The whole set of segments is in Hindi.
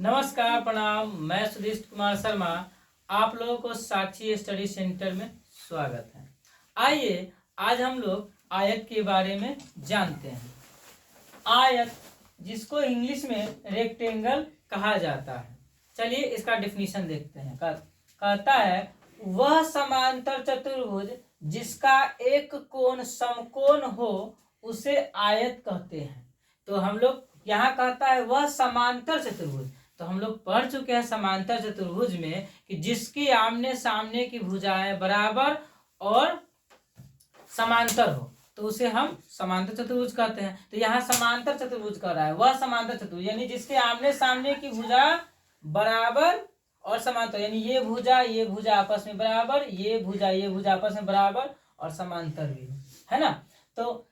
नमस्कार, प्रणाम। मैं सुधीश कुमार शर्मा, आप लोगों को साक्षी स्टडी सेंटर में स्वागत है। आइए आज हम लोग आयत के बारे में जानते हैं। आयत, जिसको इंग्लिश में रेक्टेंगल कहा जाता है। चलिए इसका डेफिनेशन देखते हैं। कहता है वह समांतर चतुर्भुज जिसका एक कोण समकोण हो उसे आयत कहते हैं। तो हम लोग यहाँ कहता है वह समांतर चतुर्भुज, तो हम लोग पढ़ चुके हैं समांतर चतुर्भुज में कि जिसकी आमने सामने की भुजाएं बराबर और समांतर हो तो उसे हम समांतर चतुर्भुज कहते हैं। तो यहाँ समांतर चतुर्भुज कह रहा है वह समांतर चतुर्भुज, यानी जिसके आमने सामने की भुजा बराबर और समांतर, यानी ये भुजा आपस में बराबर, ये भुजा आपस में बराबर और समांतर भी है ना। तो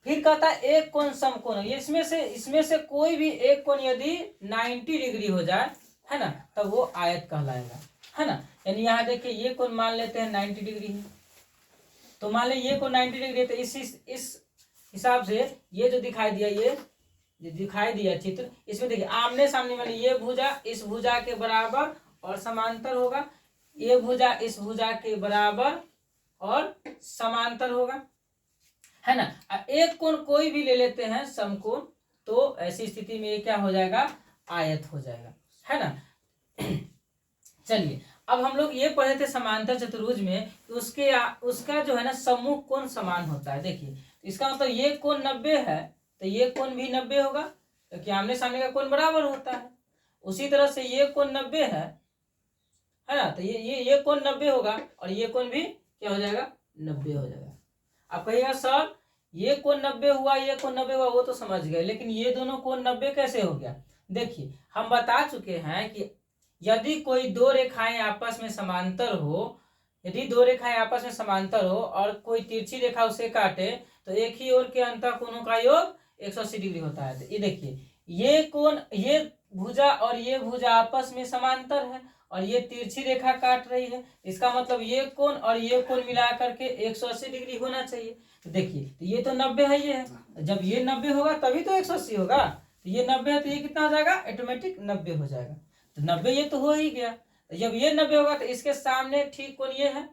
फिर कहता है एक कोण समकोण, ये इसमें से कोई भी एक कोण यदि 90 डिग्री हो जाए है ना, तो वो आयत कहलाएगा है ना। यानी यहाँ देखिए ये कोण मान लेते हैं 90 डिग्री है, तो मान ले ये कोण 90 डिग्री है, तो इस हिसाब से ये जो दिखाई दिया, ये दिखाई दिया चित्र, इसमें देखिए आमने सामने वाली ये भुजा इस भुजा के बराबर और समांतर होगा, ये भुजा इस भुजा के बराबर और समांतर होगा है ना। एक कोण कोई भी ले लेते हैं समकोण, तो ऐसी स्थिति में ये क्या हो जाएगा, आयत हो जाएगा है ना। चलिए अब हम लोग ये पढ़े थे समांतर चतुर्भुज में उसका जो है ना सम्मुख कोण समान होता है। देखिए इसका मतलब ये कोण 90 है तो ये कोण भी 90 होगा, क्योंकि आमने सामने का कोण बराबर होता है। उसी तरह से ये कोण 90 है ना, तो ये कोण 90 होगा और ये कोण भी क्या हो जाएगा, 90 हो जाएगा। आप कहिएगा सर ये कोण 90 हुआ, ये कोण 90 हुआ, वो तो समझ गए, लेकिन ये दोनों कोण 90 कैसे हो गया। देखिए हम बता चुके हैं कि यदि कोई दो रेखाएं आपस में समांतर हो, यदि दो रेखाएं आपस में समांतर हो और कोई तिरछी रेखा उसे काटे तो एक ही ओर के अंतःकोणों का योग 180 डिग्री होता है। तो ये देखिए ये कोण, ये भुजा और ये भुजा आपस में समांतर है और ये तिरछी रेखा काट रही है, इसका मतलब ये कोण और ये कोण मिला करके 180 डिग्री होना चाहिए। तो देखिए तो ये तो 90 है, ये है, जब ये 90 होगा तभी तो 180 होगा। तो ये 90 है तो ये कितना हो जाएगा, ऑटोमेटिक 90 हो जाएगा। तो 90 ये तो हो ही गया। तो जब ये 90 होगा तो इसके सामने ठीक कोण ये है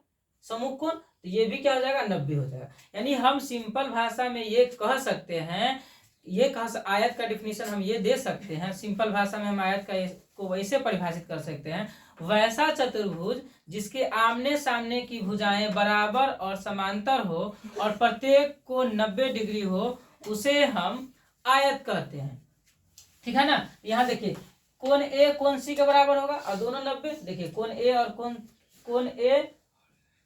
सम्मुख कोण, तो ये भी क्या हो जाएगा, 90 हो जाएगा। यानी हम सिंपल भाषा में ये कह सकते हैं, आयत का डिफिनीशन हम ये दे सकते हैं, सिंपल भाषा में हम आयत को वैसे परिभाषित कर सकते हैं, वैसा चतुर्भुज जिसके आमने सामने की भुजाएं बराबर और समांतर हो और प्रत्येक को 90 डिग्री हो उसे हम आयत कहते हैं, ठीक है ना। यहाँ देखिए कोण ए कोण सी के बराबर होगा और दोनों 90, देखिए कोण ए और कोण ए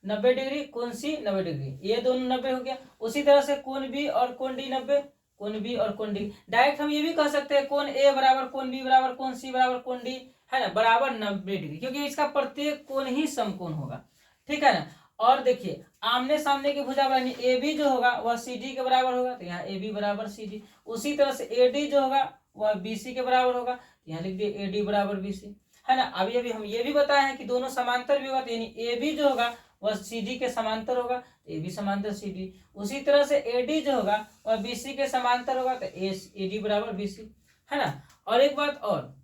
90 डिग्री, कोण सी 90 डिग्री, ये दोनों 90 हो गया। उसी तरह से कोण बी और कोण डी 90, कोण बी और कोण डी। डायरेक्ट हम ये भी कह सकते हैं कोण ए बराबर कोण बी बराबर कोण सी बराबर कोण डी है ना, बराबर 90 डिग्री, क्योंकि इसका प्रत्येक कोण ही समकोण होगा, ठीक है ना। और देखिए आमने सामने की भुजा यानी ए बी जो होगा वह सी डी के बराबर होगा, तो यहाँ ए बी बराबर सी डी। उसी तरह से ए डी जो होगा वह बी सी के बराबर होगा, तो यहाँ लिख दिए ए डी बराबर बी सी है ना। अभी हम ये भी बताए हैं कि दोनों समांतर भी होगा, तो यानी ए बी जो होगा वह सी डी के समांतर होगा, तो ए बी समांतर सी डी। उसी तरह से ए डी जो होगा वह बी सी के समांतर होगा, तो ए डी बराबर बी सी है ना। और एक बात और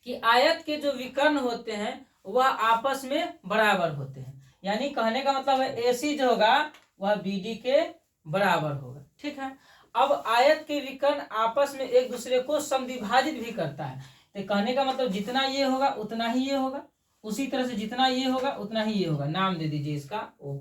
कि आयत के जो विकर्ण होते हैं वह आपस में बराबर होते हैं, यानी कहने का मतलब है ए सी जो होगा वह बी डी के बराबर होगा, ठीक है। अब आयत के विकर्ण आपस में एक दूसरे को समद्विभाजित भी करता है, तो कहने का मतलब जितना ये होगा उतना ही ये होगा, उसी तरह से जितना ये होगा उतना ही ये होगा। नाम दे दीजिए इसका ओ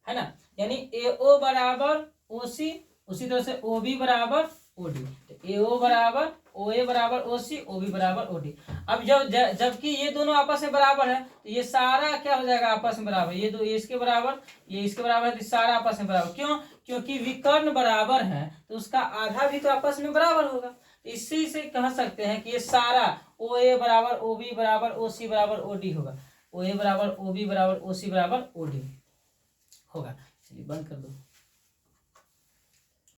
है ना, यानी ए ओ बराबर ओ सी, उसी तरह से ओ बी बराबर ओ डी, तो ए ओ बराबर ओ ए बराबर ओ सी, ओ बी बराबर ओ डी। अब जबकि ये दोनों आपस में बराबर है तो ये सारा क्या हो जाएगा, आपस में बराबर, ये दो ये इसके बराबर ये इसके बराबर है, तो सारा आपस में बराबर। क्यों, क्योंकि विकर्ण बराबर है तो उसका आधा भी तो आपस में बराबर होगा। इसी से कह सकते हैं कि ये सारा ओ ए बराबर ओ बी बराबर ओ सी बराबर ओ डी होगा, ओ ए बराबर ओ बी बराबर ओ सी बराबर ओ डी होगा। चलिए बंद कर दो।